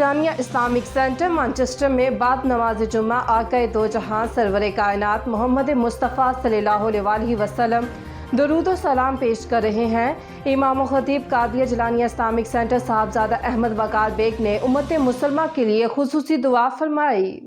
جلانیہ Islamic centre Manchester میں بعد نماز جمعہ آقا دو جہاں سرور کائنات محمد مصطفیٰ صلی اللہ علیہ وسلم درود و سلام پیش کر رہے ہیں۔ امام و خطیب قادریہ جلانیہ اسلامک سینٹر صاحبزادہ احمد وقار بیگ نے امت مسلمہ کے لیے خصوصی دعا فرمائی۔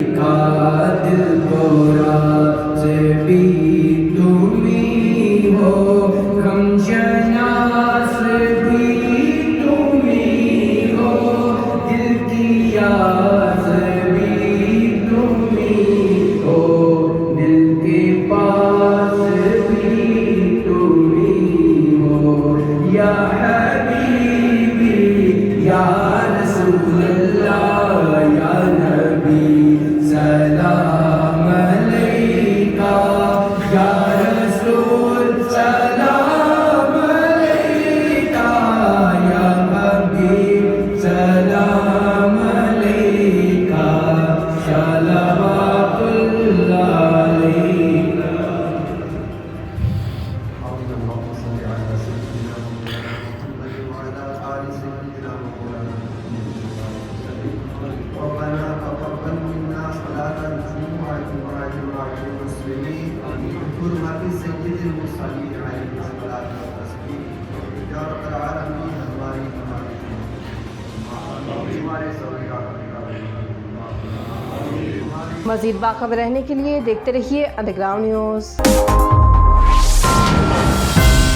مزید باخبر رہنے کے لیے دیکھتے رہیے انڈر گراؤنڈ نیوز۔